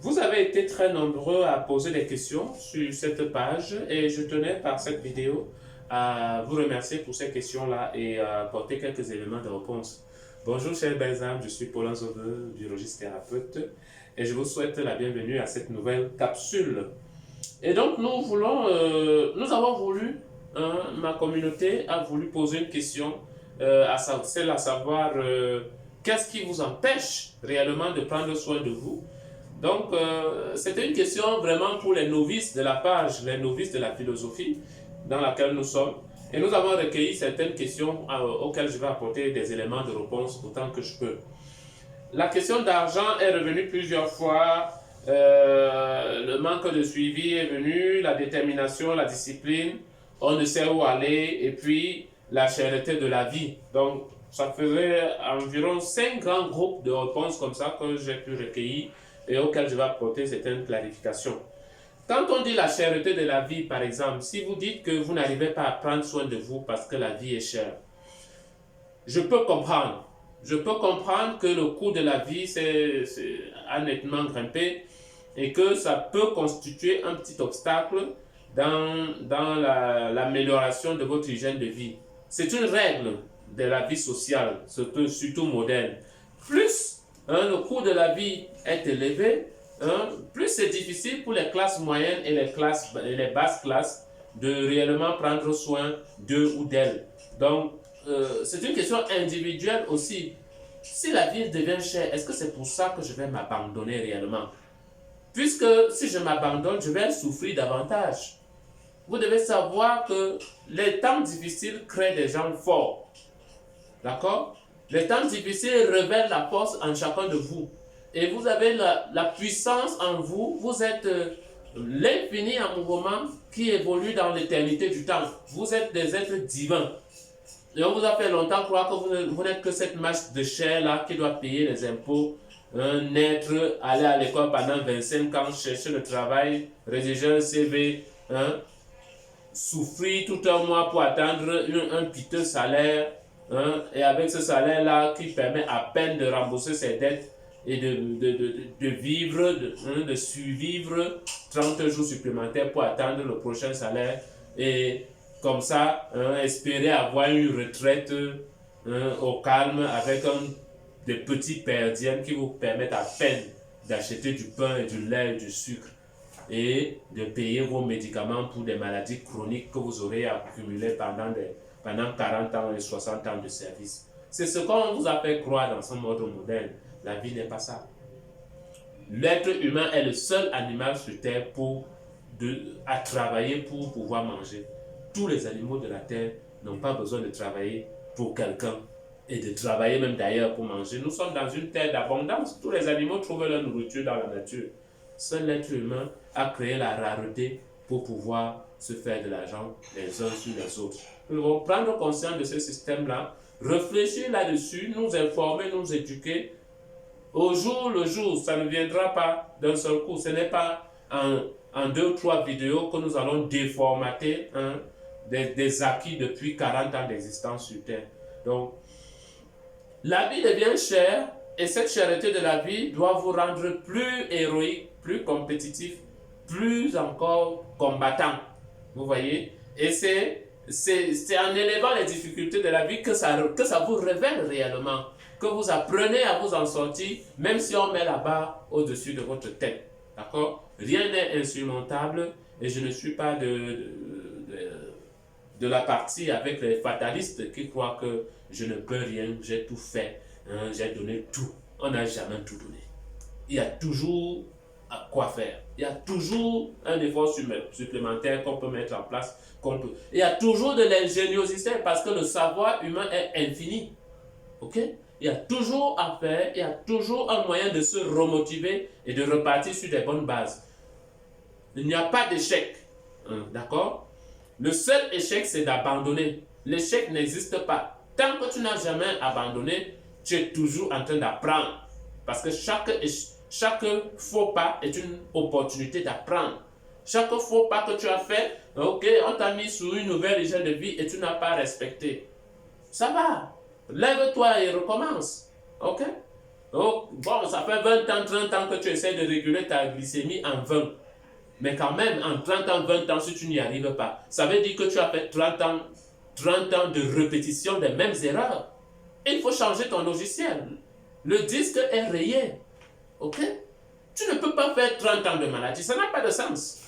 Vous avez été très nombreux à poser des questions sur cette page et je tenais par cette vidéo à vous remercier pour ces questions-là et à apporter quelques éléments de réponse. Bonjour chers belles âmes, je suis Paul Zove, biologiste thérapeute et je vous souhaite la bienvenue à cette nouvelle capsule. Et donc nous avons voulu, ma communauté a voulu poser une question, celle à savoir qu'est-ce qui vous empêche réellement de prendre soin de vous. Donc, c'était une question vraiment pour les novices de la page, les novices de la philosophie dans laquelle nous sommes. Et nous avons recueilli certaines questions auxquelles je vais apporter des éléments de réponse autant que je peux. La question d'argent est revenue plusieurs fois. Le manque de suivi est venu, la détermination, la discipline, on ne sait où aller, et puis la cherté de la vie. Donc, ça faisait environ 5 grands groupes de réponses comme ça que j'ai pu recueillir et auxquelles je vais apporter certaines clarifications. Quand on dit la cherté de la vie, par exemple, si vous dites que vous n'arrivez pas à prendre soin de vous parce que la vie est chère, je peux comprendre. Je peux comprendre que le coût de la vie a nettement grimpé et que ça peut constituer un petit obstacle dans l'amélioration de votre hygiène de vie. C'est une règle de la vie sociale, surtout moderne. Plus le coût de la vie est élevé, plus c'est difficile pour les classes moyennes et les basses classes de réellement prendre soin d'eux ou d'elles. Donc, c'est une question individuelle aussi. Si la vie devient chère, est-ce que c'est pour ça que je vais m'abandonner réellement? Puisque si je m'abandonne, je vais souffrir davantage. Vous devez savoir que les temps difficiles créent des gens forts. D'accord? Les temps difficiles révèlent la force en chacun de vous. Et vous avez la puissance en vous. Vous êtes l'infini en mouvement qui évolue dans l'éternité du temps. Vous êtes des êtres divins. Et on vous a fait longtemps croire que vous n'êtes que cette masse de chair là qui doit payer les impôts, naître, aller à l'école pendant 25 ans, chercher le travail, rédiger un CV, souffrir tout un mois pour attendre un piteux salaire, et avec ce salaire là qui permet à peine de rembourser ses dettes et de vivre, de survivre 30 jours supplémentaires pour attendre le prochain salaire et comme ça, espérer avoir une retraite au calme avec des petits perdièmes qui vous permettent à peine d'acheter du pain et du lait et du sucre et de payer vos médicaments pour des maladies chroniques que vous aurez accumulées pendant 40 ans et 60 ans de service. C'est ce qu'on vous a fait croire dans ce monde moderne. La vie n'est pas ça. L'être humain est le seul animal sur Terre à travailler pour pouvoir manger. Tous les animaux de la terre n'ont pas besoin de travailler pour quelqu'un et de travailler même d'ailleurs pour manger. Nous sommes dans une terre d'abondance. Tous les animaux trouvent leur nourriture dans la nature. Seul l'être humain a créé la rareté pour pouvoir se faire de l'argent les uns sur les autres. Nous devons prendre conscience de ce système-là, réfléchir là-dessus, nous informer, nous éduquer. Au jour le jour, ça ne viendra pas d'un seul coup. Ce n'est pas en 2 ou 3 vidéos que nous allons déformater des acquis depuis 40 ans d'existence sur Terre. Donc, la vie devient chère et cette cherté de la vie doit vous rendre plus héroïque, plus compétitif, plus encore combattant. Vous voyez? Et c'est en élevant les difficultés de la vie que ça vous révèle réellement, que vous apprenez à vous en sortir, même si on met la barre au-dessus de votre tête. D'accord? Rien n'est insurmontable et je ne suis pas de la partie avec les fatalistes qui croient que je ne peux rien, j'ai tout fait, j'ai donné tout. On n'a jamais tout donné. Il y a toujours à quoi faire. Il y a toujours un effort supplémentaire qu'on peut mettre en place. Il y a toujours de l'ingéniosité parce que le savoir humain est infini. Ok? Il y a toujours à faire, il y a toujours un moyen de se remotiver et de repartir sur des bonnes bases. Il n'y a pas d'échec. D'accord? Le seul échec, c'est d'abandonner. L'échec n'existe pas. Tant que tu n'as jamais abandonné, tu es toujours en train d'apprendre. Parce que chaque faux pas est une opportunité d'apprendre. Chaque faux pas que tu as fait, ok, on t'a mis sur une nouvelle hygiène de vie et tu n'as pas respecté. Ça va. Lève-toi et recommence. Ok? Donc, bon, ça fait 20 ans, 30 ans que tu essaies de réguler ta glycémie en 20. Mais quand même, en 30 ans, 20 ans, si tu n'y arrives pas, ça veut dire que tu as fait 30 ans de répétition des mêmes erreurs. Et il faut changer ton logiciel. Le disque est rayé. Ok? Tu ne peux pas faire 30 ans de maladie. Ça n'a pas de sens.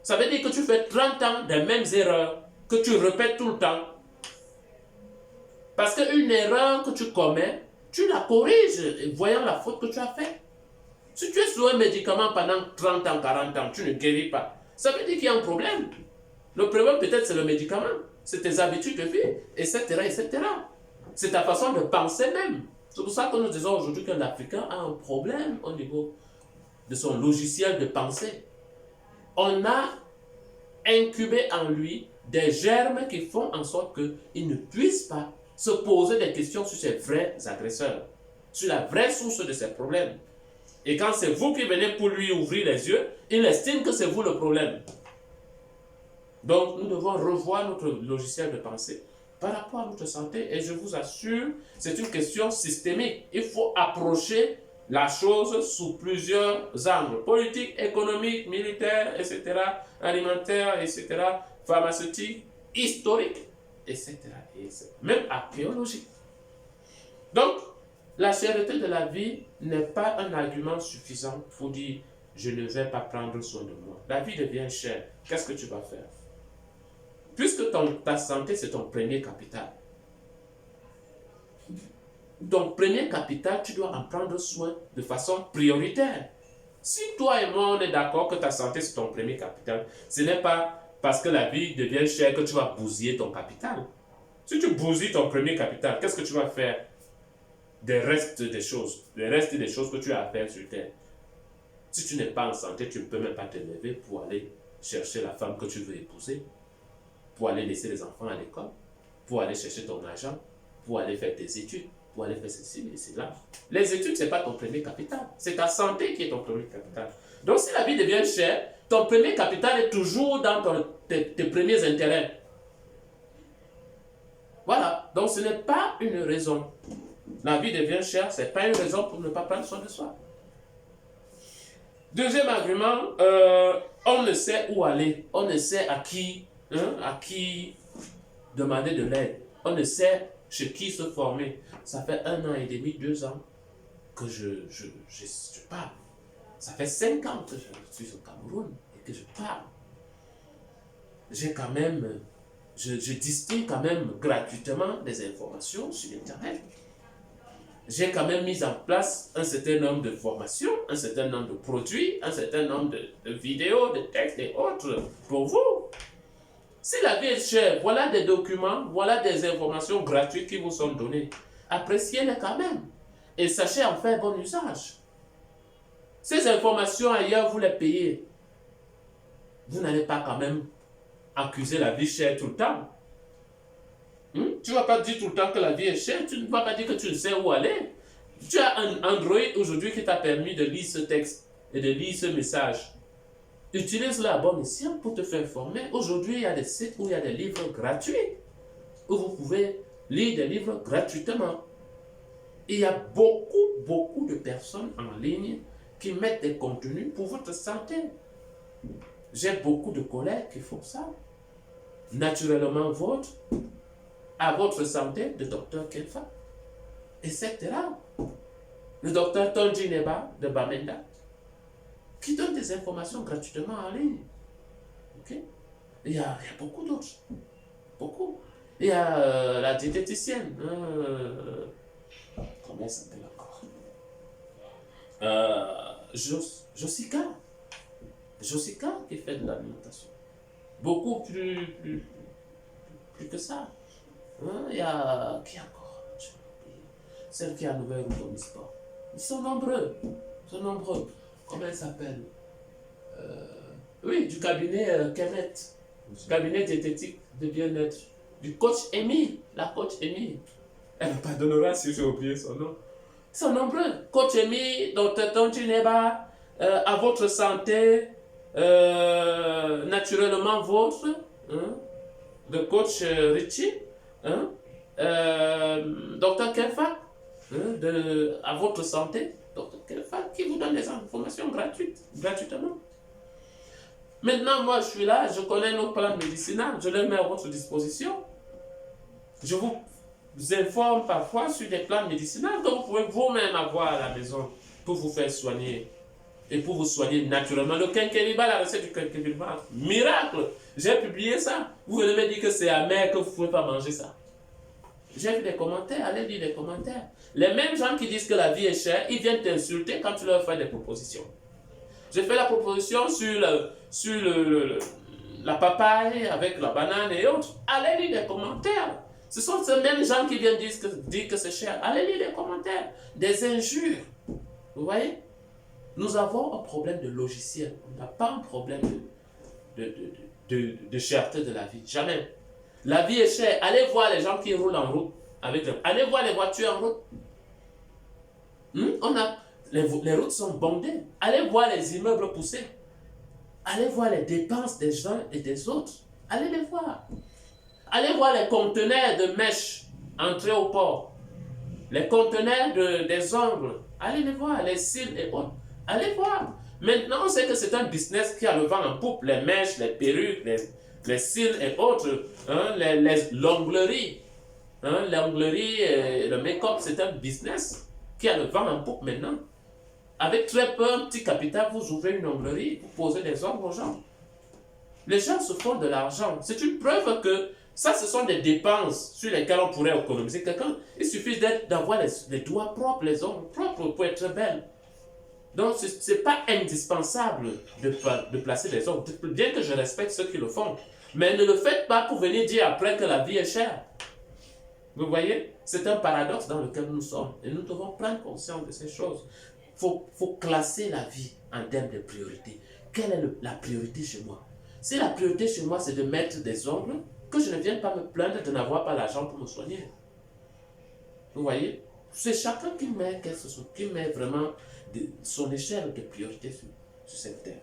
Ça veut dire que tu fais 30 ans des mêmes erreurs que tu répètes tout le temps. Parce qu'une erreur que tu commets, tu la corriges voyant la faute que tu as faite. Si tu es sur un médicament pendant 30 ans, 40 ans, tu ne guéris pas. Ça veut dire qu'il y a un problème. Le problème peut-être c'est le médicament, c'est tes habitudes de vie, etc., etc. C'est ta façon de penser même. C'est pour ça que nous disons aujourd'hui qu'un Africain a un problème au niveau de son logiciel de pensée. On a incubé en lui des germes qui font en sorte qu'il ne puisse pas se poser des questions sur ses vrais agresseurs, sur la vraie source de ses problèmes. Et quand c'est vous qui venez pour lui ouvrir les yeux, il estime que c'est vous le problème. Donc, nous devons revoir notre logiciel de pensée par rapport à notre santé. Et je vous assure, c'est une question systémique. Il faut approcher la chose sous plusieurs angles. Politique, économique, militaire, etc. Alimentaire, etc. Pharmaceutique, historique, etc. Même archéologique. Donc, la cherté de la vie n'est pas un argument suffisant pour dire « je ne vais pas prendre soin de moi ». La vie devient chère. Qu'est-ce que tu vas faire? Puisque ta santé, c'est ton premier capital. Ton premier capital, tu dois en prendre soin de façon prioritaire. Si toi et moi, on est d'accord que ta santé, c'est ton premier capital, ce n'est pas parce que la vie devient chère que tu vas bousiller ton capital. Si tu bousilles ton premier capital, qu'est-ce que tu vas faire des restes des choses que tu as à faire sur terre? Si tu n'es pas en santé, tu ne peux même pas te lever pour aller chercher la femme que tu veux épouser, pour aller laisser les enfants à l'école, pour aller chercher ton argent, pour aller faire tes études, pour aller faire ceci et cela. Les études, ce n'est pas ton premier capital. C'est ta santé qui est ton premier capital. Donc, si la vie devient chère, ton premier capital est toujours dans tes premiers intérêts. Voilà. Donc, ce n'est pas une raison. La vie devient chère, ce n'est pas une raison pour ne pas prendre soin de soi. Deuxième argument, on ne sait où aller. On ne sait à qui demander de l'aide. On ne sait chez qui se former. Ça fait 1 an et demi, 2 ans que je parle. Ça fait 5 ans que je suis au Cameroun et que je parle. J'ai quand même, je distille quand même gratuitement des informations sur Internet. J'ai quand même mis en place un certain nombre de formations, un certain nombre de produits, un certain nombre de vidéos, de textes et autres pour vous. Si la vie est chère, voilà des documents, voilà des informations gratuites qui vous sont données. Appréciez-les quand même et sachez en faire bon usage. Ces informations ailleurs, vous les payez. Vous n'allez pas quand même accuser la vie chère tout le temps. Tu ne vas pas dire tout le temps que la vie est chère, tu ne vas pas dire que tu ne sais où aller. Tu as un Android aujourd'hui qui t'a permis de lire ce texte et de lire ce message. Utilise-le à bon escient pour te faire former. Aujourd'hui, il y a des sites où il y a des livres gratuits, où vous pouvez lire des livres gratuitement. Il y a beaucoup de personnes en ligne qui mettent des contenus pour votre santé. J'ai beaucoup de collègues qui font ça. Naturellement vôtre, à votre santé, le docteur Kelfa, etc. Le docteur Tonji Neba de Bamenda, qui donne des informations gratuitement en ligne. Okay? Il y a beaucoup d'autres. Beaucoup. Il y a la diététicienne. Comment elle s'appelle encore? Josica. Josica qui fait de l'alimentation. Beaucoup plus que ça. Il y a qui encore? Celle qui a nouvelle route au sport. Ils sont nombreux. Comment elle s'appelle? Oui, du cabinet Kemet. Cabinet diététique de bien-être. Du coach Amy. La coach Amy. Elle me pardonnera si j'ai oublié son nom. Ils sont nombreux. Coach Amy, Dr. Tonji Neba, à votre santé, naturellement vôtre. Le coach Richie. Dr. Kelfa. à votre santé. Donc, quelqu'un qui vous donne des informations gratuitement. Maintenant, moi, je suis là, je connais nos plans médicinaux, je les mets à votre disposition. Je vous informe parfois sur des plans médicinaux que vous pouvez vous-même avoir à la maison pour vous faire soigner et pour vous soigner naturellement. Le quinqueliba, la recette du quinqueliba, miracle! J'ai publié ça. Vous venez me dire que c'est amer, que vous ne pouvez pas manger ça. J'ai vu des commentaires, allez lire les commentaires. Les mêmes gens qui disent que la vie est chère, ils viennent t'insulter quand tu leur fais des propositions. J'ai fait la proposition sur la papaye avec la banane et autres. Allez lire les commentaires. Ce sont ces mêmes gens qui viennent dire que c'est cher. Allez lire les commentaires. Des injures. Vous voyez? Nous avons un problème de logiciel. On n'a pas un problème de cherté de la vie. Jamais. La vie est chère. Allez voir les gens qui roulent en route. Allez voir les voitures en route. Les routes sont bondées. Allez voir les immeubles poussés. Allez voir les dépenses des uns et des autres. Allez les voir. Allez voir les conteneurs de mèches entrés au port. Les conteneurs des ongles. Allez les voir. Les cils et autres. Allez voir. Maintenant, on sait que c'est un business qui a le vent en poupe. Les mèches, les perruques, les cils et autres. L'onglerie. L'onglerie et le make-up, c'est un business qui a le vent en poupe maintenant. Avec très peu, un petit capital, vous ouvrez une onglerie, vous posez des ongles aux gens. Les gens se font de l'argent. C'est une preuve que ça, ce sont des dépenses sur lesquelles on pourrait économiser quelqu'un. Il suffit d'avoir les doigts propres, les ongles propres pour être belle. Donc, ce n'est pas indispensable de placer des ongles, bien que je respecte ceux qui le font. Mais ne le faites pas pour venir dire après que la vie est chère. Vous voyez? C'est un paradoxe dans lequel nous sommes. Et nous devons prendre conscience de ces choses. Faut classer la vie en termes de priorité. Quelle est la priorité chez moi? Si la priorité chez moi, c'est de mettre des ongles, que je ne vienne pas me plaindre de n'avoir pas l'argent pour me soigner. Vous voyez? C'est chacun qui met vraiment son échelle de priorité sur cette terre.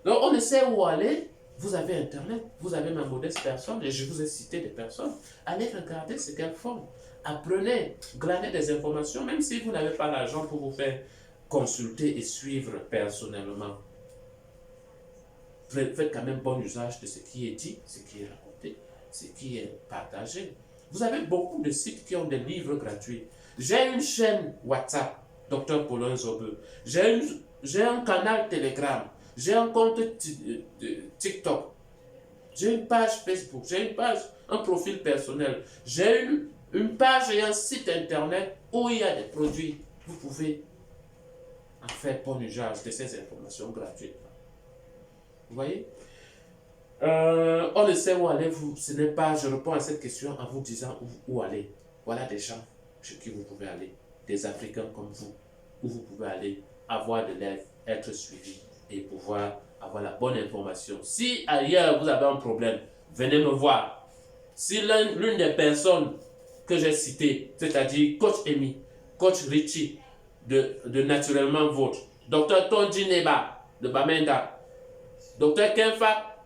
Donc, on sait où aller. Vous avez Internet, vous avez ma modeste personne, et je vous ai cité des personnes. Allez regarder ce qu'elles font. Apprenez, glanez des informations, même si vous n'avez pas l'argent pour vous faire consulter et suivre personnellement. Faites quand même bon usage de ce qui est dit, ce qui est raconté, ce qui est partagé. Vous avez beaucoup de sites qui ont des livres gratuits. J'ai une chaîne WhatsApp, Dr Paulin Zobeux. J'ai un canal Telegram. J'ai un compte TikTok. J'ai une page Facebook. J'ai un profil personnel. J'ai une page et un site internet où il y a des produits. Vous pouvez en faire bon usage de ces informations gratuites. Vous voyez? On ne sait où aller. Ce n'est pas, je réponds à cette question en vous disant où aller. Voilà des gens chez qui vous pouvez aller. Des Africains comme vous. Où vous pouvez aller avoir de l'aide, être suivi et pouvoir avoir la bonne information. Si ailleurs vous avez un problème, venez me voir. Si l'une des personnes que j'ai citées, c'est-à-dire Coach Amy, Coach Richie de Naturellement Vôtre, Dr Tonji Neba de Bamenda, Dr Kenfa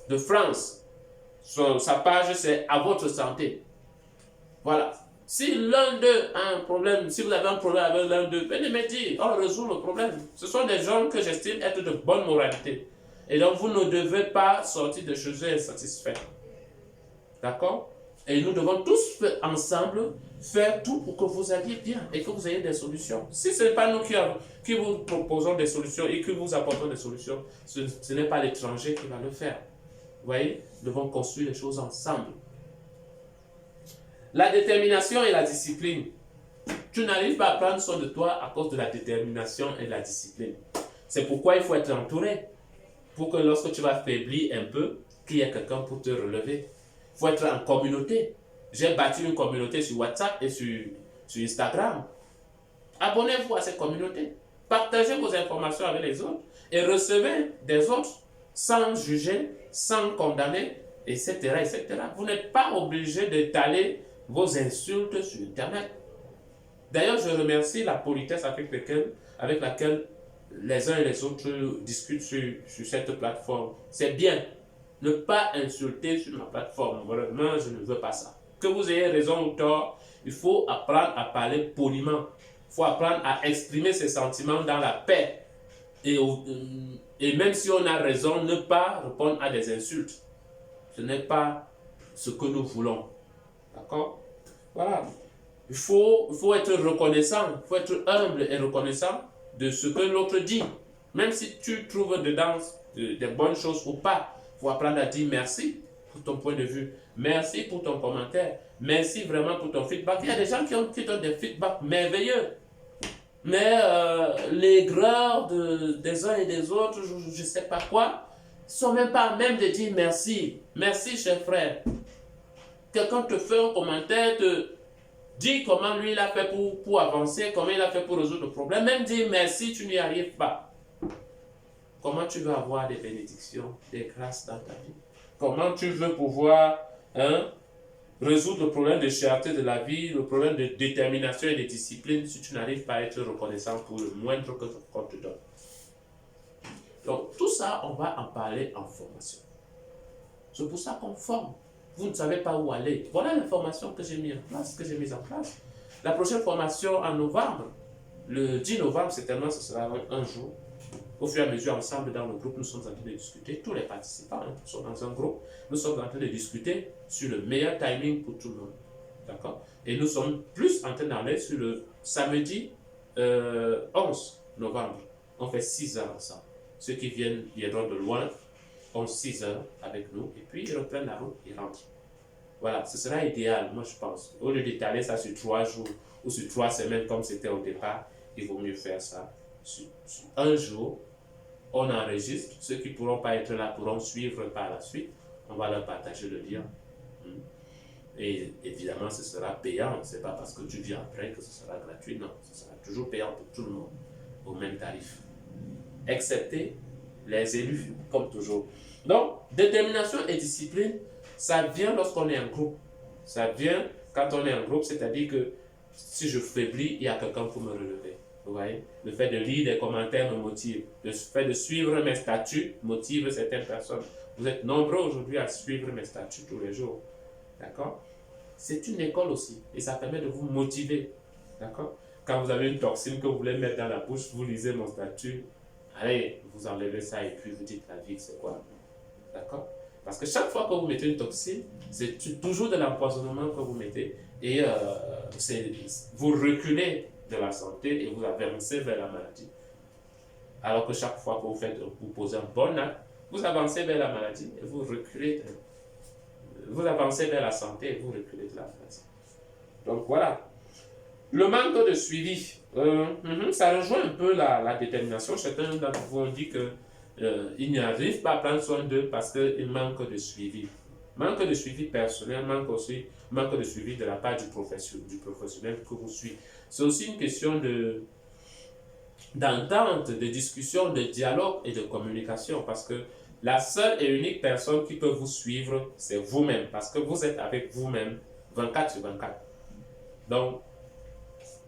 de France, sa page c'est à votre santé. Voilà. Si l'un d'eux a un problème, si vous avez un problème avec l'un d'eux, venez me dire, on résout le problème. Ce sont des gens que j'estime être de bonne moralité. Et donc, vous ne devez pas sortir de chez eux insatisfaits. D'accord? Et nous devons tous ensemble faire tout pour que vous alliez bien et que vous ayez des solutions. Si ce n'est pas nous qui vous proposons des solutions et que vous apportons des solutions, ce n'est pas l'étranger qui va le faire. Vous voyez? Nous devons construire les choses ensemble. La détermination et la discipline. Tu n'arrives pas à prendre soin de toi à cause de la détermination et de la discipline. C'est pourquoi il faut être entouré. Pour que lorsque tu vas faiblir un peu, qu'il y ait quelqu'un pour te relever. Il faut être en communauté. J'ai bâti une communauté sur WhatsApp et sur Instagram. Abonnez-vous à cette communauté. Partagez vos informations avec les autres et recevez des autres sans juger, sans condamner, etc. etc. Vous n'êtes pas obligé d'étaler vos insultes sur Internet. D'ailleurs, je remercie la politesse avec laquelle les uns et les autres discutent sur cette plateforme. C'est bien. Ne pas insulter sur ma plateforme. Vraiment, je ne veux pas ça. Que vous ayez raison ou tort, Il faut apprendre à parler poliment. Il faut apprendre à exprimer ses sentiments dans la paix. Et même si on a raison, ne pas répondre à des insultes. Ce n'est pas ce que nous voulons. D'accord? Voilà. Il faut être reconnaissant, il faut être humble et reconnaissant de ce que l'autre dit. Même si tu trouves dedans des bonnes choses ou pas, il faut apprendre à dire merci pour ton point de vue. Merci pour ton commentaire. Merci vraiment pour ton feedback. Il y a des gens qui donnent des feedbacks merveilleux. Mais l'aigreur des uns et des autres, je ne sais pas quoi, ne sont même pas à même de dire merci. Merci, cher frère. Quelqu'un te fait un commentaire, te dit comment lui il a fait pour avancer, comment il a fait pour résoudre le problème. Même dire merci, tu n'y arrives pas. Comment tu veux avoir des bénédictions, des grâces dans ta vie? Comment tu veux pouvoir résoudre le problème de cherté de la vie, le problème de détermination et de discipline si tu n'arrives pas à être reconnaissant pour le moindre qu'on te donne? Donc, tout ça, on va en parler en formation. C'est pour ça qu'on forme. Vous ne savez pas où aller. Voilà l'information que j'ai mise en place, La prochaine formation en novembre, le 10 novembre, certainement, ce sera un jour. Au fur et à mesure, ensemble, dans le groupe, nous sommes en train de discuter. Tous les participants sont dans un groupe. Nous sommes en train de discuter sur le meilleur timing pour tout le monde. D'accord? Et nous sommes plus en train d'aller sur le samedi 11 novembre. On fait 6 heures ensemble. Ceux qui viendront de loin ont 6 heures avec nous. Et puis, ils reprennent la route, ils rentrent. Voilà, ce sera idéal, moi je pense. Au lieu d'étaler ça sur 3 jours ou sur 3 semaines comme c'était au départ, il vaut mieux faire ça sur un jour. On enregistre, ceux qui ne pourront pas être là pourront suivre par la suite. On va leur partager le lien. Et évidemment, ce sera payant. Ce n'est pas parce que tu viens après que ce sera gratuit. Non, ce sera toujours payant pour tout le monde, au même tarif. Excepté les élus, comme toujours. Donc, détermination et discipline, ça vient lorsqu'on est en groupe. Ça vient quand on est en groupe, c'est-à-dire que si je faiblis, il y a quelqu'un pour me relever. Vous voyez? Le fait de lire des commentaires me motive. Le fait de suivre mes statuts motive certaines personnes. Vous êtes nombreux aujourd'hui à suivre mes statuts tous les jours. D'accord? C'est une école aussi. Et ça permet de vous motiver. D'accord? Quand vous avez une toxine que vous voulez mettre dans la bouche, vous lisez mon statut. Allez, vous enlevez ça et puis vous dites la vie, c'est quoi? D'accord? Parce que chaque fois que vous mettez une toxine, c'est toujours de l'empoisonnement que vous mettez. Et vous reculez de la santé et vous avancez vers la maladie. Alors que chaque fois que vous posez un bon acte, vous avancez vers la maladie et vous reculez. Vous avancez vers la santé et vous reculez de la maladie. Donc voilà. Le manque de suivi, ça rejoint un peu la détermination. Certains d'entre vous ont dit qu'ils n'arrivent pas à prendre soin d'eux parce qu'ils manquent de suivi. Manque de suivi personnel, manque de suivi de la part du professionnel que vous suivez. C'est aussi une question d'entente, de discussion, de dialogue et de communication parce que la seule et unique personne qui peut vous suivre, c'est vous-même parce que vous êtes avec vous-même 24 sur 24. Donc,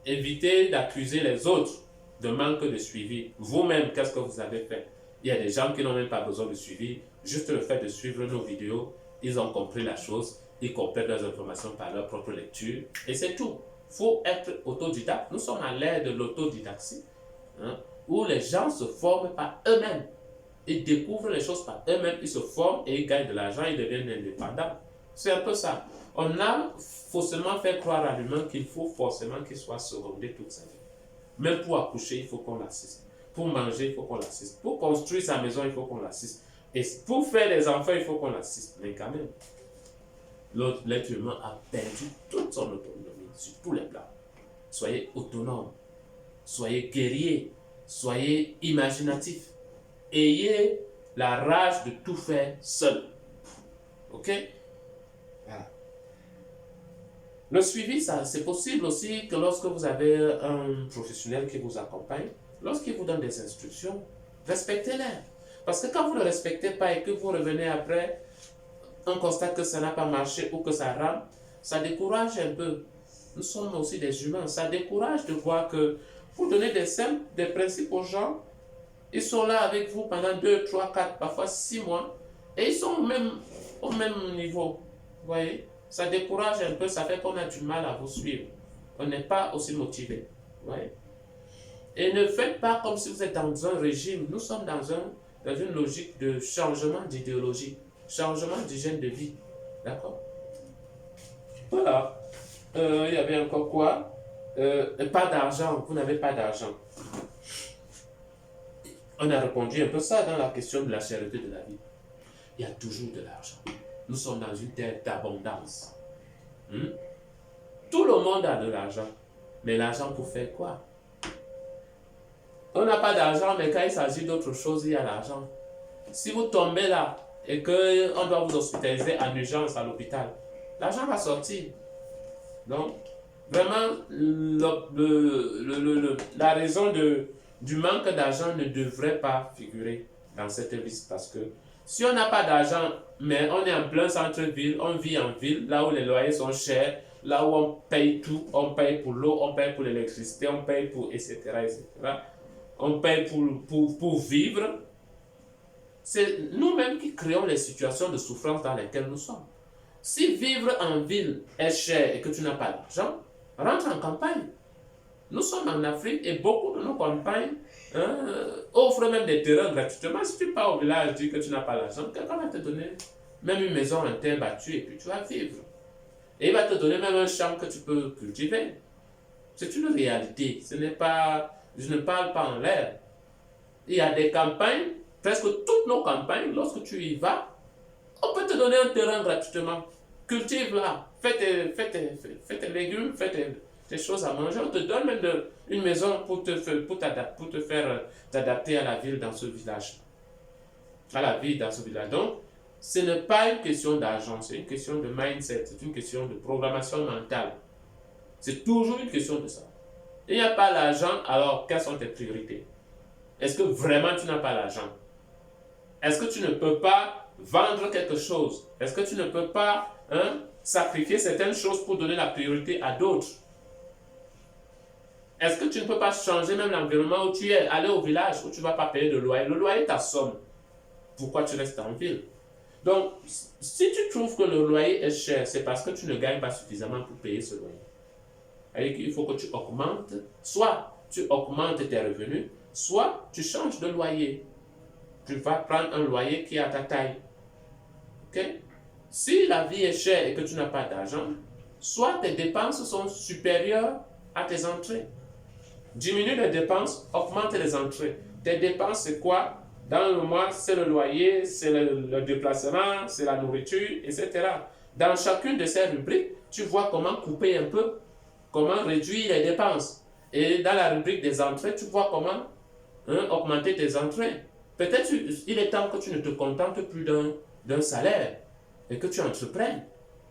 évitez d'accuser les autres de manque de suivi. Vous-même, qu'est-ce que vous avez fait? Il y a des gens qui n'ont même pas besoin de suivi. Juste le fait de suivre nos vidéos, ils ont compris la chose, ils complètent leurs informations par leur propre lecture et c'est tout. Il faut être autodidacte. Nous sommes à l'ère de l'autodidactie, où les gens se forment par eux-mêmes. Ils découvrent les choses par eux-mêmes, ils se forment et ils gagnent de l'argent, ils deviennent indépendants. C'est un peu ça. On a forcément fait croire à l'humain qu'il faut forcément qu'il soit secondé toute sa vie. Même pour accoucher, il faut qu'on l'assiste. Pour manger, il faut qu'on l'assiste. Pour construire sa maison, il faut qu'on l'assiste. Et pour faire des enfants, il faut qu'on l'assiste. Mais quand même, l'être humain a perdu toute son autonomie sur tous les plans. Soyez autonome, soyez guerrier, soyez imaginatif. Ayez la rage de tout faire seul. Ok? Voilà. Le suivi, c'est possible aussi que lorsque vous avez un professionnel qui vous accompagne, lorsqu'il vous donne des instructions, respectez-les. Parce que quand vous ne le respectez pas et que vous revenez après, on constate que ça n'a pas marché ou que ça rame, ça décourage un peu. Nous sommes aussi des humains. Ça décourage de voir que vous donnez des principes aux gens, ils sont là avec vous pendant 2, 3, 4, parfois 6 mois, et ils sont au même niveau. Vous voyez? ça décourage un peu, ça fait qu'on a du mal à vous suivre. On n'est pas aussi motivé. Ouais. Et ne faites pas comme si vous êtes dans un régime. Nous sommes dans une logique de changement d'idéologie, changement d'hygiène de vie. D'accord? Voilà. Il y avait encore quoi? Pas d'argent. Vous n'avez pas d'argent. On a répondu un peu ça dans la question de la cherté de la vie. Il y a toujours de l'argent. Nous sommes dans une terre d'abondance. Tout le monde a de l'argent. Mais l'argent pour faire quoi? On n'a pas d'argent, mais quand il s'agit d'autre chose, il y a l'argent. Si vous tombez là et qu'on doit vous hospitaliser en urgence à l'hôpital, l'argent va sortir. Donc, vraiment, la raison du manque d'argent ne devrait pas figurer dans cette liste parce que si on n'a pas d'argent, mais on est en plein centre-ville, on vit en ville, là où les loyers sont chers, là où on paye tout, on paye pour l'eau, on paye pour l'électricité, on paye pour etc. etc. On paye pour vivre. C'est nous-mêmes qui créons les situations de souffrance dans lesquelles nous sommes. Si vivre en ville est cher et que tu n'as pas d'argent, rentre en campagne. Nous sommes en Afrique et beaucoup de nos campagnes offrent même des terrains gratuitement. Si tu pars au village, dis que tu n'as pas l'argent, quelqu'un va te donner même une maison en terre battue et puis tu vas vivre. Et il va te donner même un champ que tu peux cultiver. C'est une réalité. Ce n'est pas, je ne parle pas en l'air. Il y a des campagnes, presque toutes nos campagnes, lorsque tu y vas, on peut te donner un terrain gratuitement. Cultive là, fais tes légumes, fais tes choses à manger. On te donne même une maison pour te faire t'adapter à la ville dans ce village. À la vie dans ce village. Donc, ce n'est pas une question d'argent, c'est une question de mindset, c'est une question de programmation mentale. C'est toujours une question de ça. Il n'y a pas l'argent, alors quelles sont tes priorités? Est-ce que vraiment tu n'as pas l'argent? Est-ce que tu ne peux pas vendre quelque chose? Est-ce que tu ne peux pas sacrifier certaines choses pour donner la priorité à d'autres? Est-ce que tu ne peux pas changer même l'environnement où tu es, aller au village où tu ne vas pas payer de loyer? Le loyer t'assomme. Pourquoi tu restes en ville? Donc, si tu trouves que le loyer est cher, c'est parce que tu ne gagnes pas suffisamment pour payer ce loyer. Il faut que tu augmentes, soit tu augmentes tes revenus, soit tu changes de loyer. Tu vas prendre un loyer qui est à ta taille. Okay? Si la vie est chère et que tu n'as pas d'argent, soit tes dépenses sont supérieures à tes entrées. Diminue les dépenses, augmente les entrées. Tes dépenses, c'est quoi? Dans le mois, c'est le loyer, c'est le déplacement, c'est la nourriture, etc. Dans chacune de ces rubriques, tu vois comment couper un peu, comment réduire les dépenses. Et dans la rubrique des entrées, tu vois comment augmenter tes entrées. Peut-être il est temps que tu ne te contentes plus d'un salaire et que tu entreprennes.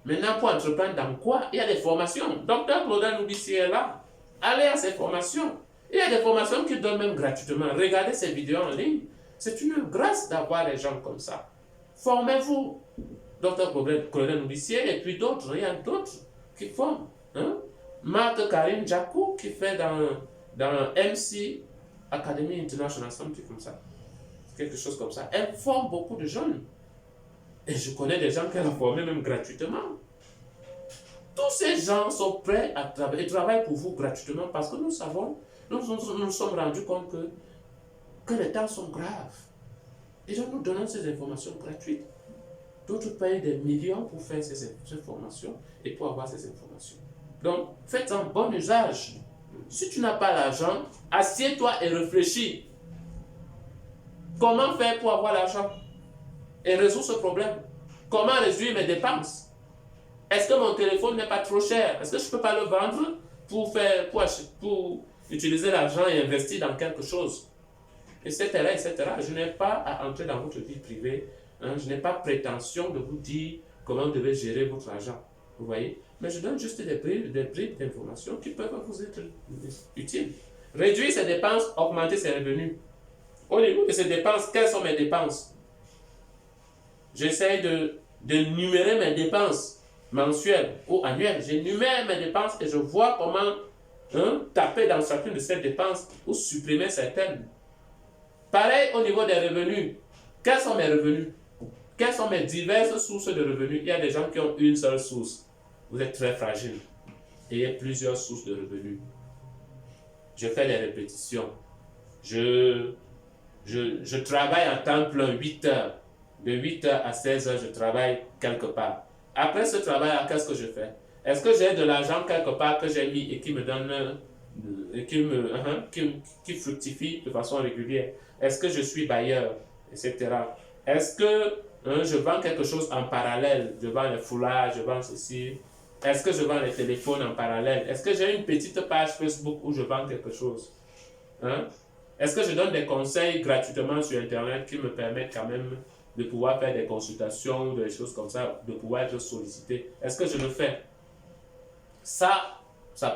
Maintenant, pour entreprendre dans quoi? Il y a des formations. Docteur Claudin Loubissi est là. Allez à ces formations. Il y a des formations qui donnent même gratuitement. Regardez ces vidéos en ligne. C'est une grâce d'avoir des gens comme ça. Formez-vous. Docteur Claudin Loubissi et puis d'autres. Il y a d'autres qui forment. Marc Karim Djakou qui fait dans MC Academy International, something comme ça. Quelque chose comme ça. Elle forme beaucoup de jeunes. Et je connais des gens qu'elle a formés même gratuitement. Tous ces gens sont prêts à travailler, et travaillent pour vous gratuitement parce que nous savons, nous sommes rendus compte que les temps sont graves. Et donc nous donnons ces informations gratuites. D'autres payent des millions pour faire ces formations et pour avoir ces informations. Donc faites-en bon usage. Si tu n'as pas l'argent, assieds-toi et réfléchis. Comment faire pour avoir l'argent et résoudre ce problème? Comment réduire mes dépenses? Est-ce que mon téléphone n'est pas trop cher? Est-ce que je ne peux pas le vendre pour utiliser l'argent et investir dans quelque chose? Etc. etc. Je n'ai pas à entrer dans votre vie privée. Je n'ai pas prétention de vous dire comment vous devez gérer votre argent. Vous voyez? Mais je donne juste des bribes d'informations qui peuvent vous être utiles. Réduire ses dépenses, augmenter ses revenus. Au niveau de ces dépenses, quelles sont mes dépenses? J'essaye de numérer mes dépenses mensuelles ou annuelles. J'énumère mes dépenses et je vois comment taper dans chacune de ces dépenses ou supprimer certaines. Pareil au niveau des revenus. Quels sont mes revenus? Quelles sont mes diverses sources de revenus? Il y a des gens qui ont une seule source. vous êtes très fragile. Ayez plusieurs sources de revenus. Je fais des répétitions. Je travaille en temps plein 8 heures. De 8 heures à 16 heures, je travaille quelque part. Après ce travail, qu'est-ce que je fais? Est-ce que j'ai de l'argent quelque part que j'ai mis et qui me donne, qui fructifie de façon régulière? Est-ce que je suis bailleur, etc. Est-ce que je vends quelque chose en parallèle? Je vends les foulards, je vends ceci. Est-ce que je vends les téléphones en parallèle? Est-ce que j'ai une petite page Facebook où je vends quelque chose? Hein? Est-ce que je donne des conseils gratuitement sur Internet qui me permettent quand même de pouvoir faire des consultations, des choses comme ça, de pouvoir être sollicité? Est-ce que je le fais? Ça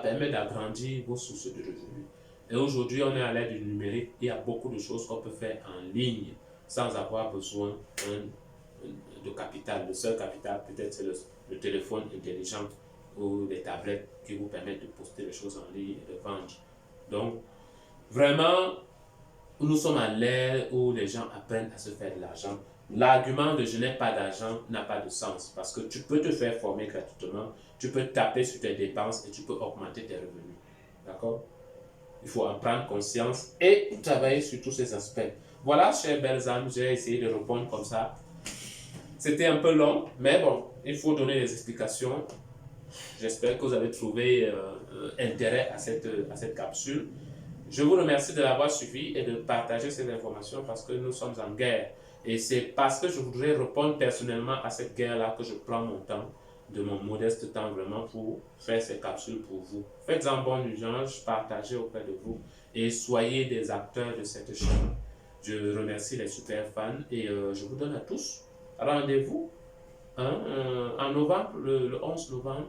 permet d'agrandir vos sources de revenus. Et aujourd'hui, on est à l'ère du numérique. Il y a beaucoup de choses qu'on peut faire en ligne sans avoir besoin de capital. Le seul capital, peut-être, c'est le téléphone intelligent ou les tablettes qui vous permettent de poster les choses en ligne et de vendre. Donc, vraiment, nous sommes à l'ère où les gens apprennent à se faire de l'argent. L'argument de je n'ai pas d'argent n'a pas de sens parce que tu peux te faire former gratuitement, tu peux taper sur tes dépenses et tu peux augmenter tes revenus. D'accord? Il faut en prendre conscience et travailler sur tous ces aspects. Voilà, chers belles âmes, j'ai essayé de répondre comme ça. C'était un peu long, mais bon, il faut donner des explications. J'espère que vous avez trouvé intérêt à cette capsule. Je vous remercie de l'avoir suivi et de partager ces informations parce que nous sommes en guerre. Et c'est parce que je voudrais répondre personnellement à cette guerre-là que je prends mon temps, de mon modeste temps vraiment pour faire ces capsules pour vous. Faites-en bon usage, partagez auprès de vous et soyez des acteurs de cette chaîne. Je remercie les super fans et je vous donne à tous rendez-vous en novembre, le 11 novembre,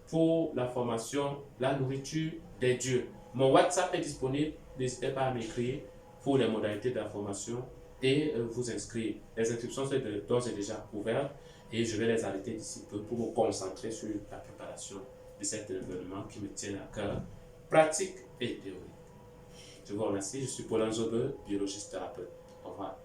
pour la formation La nourriture des dieux. Mon WhatsApp est disponible, n'hésitez pas à m'écrire pour les modalités de la formation et vous inscrire. Les inscriptions sont d'ores et déjà ouvertes et je vais les arrêter d'ici peu pour me concentrer sur la préparation de cet événement qui me tient à cœur, pratique et théorique. Je vous remercie, je suis Paul Nzobe, biologiste thérapeute. Au revoir.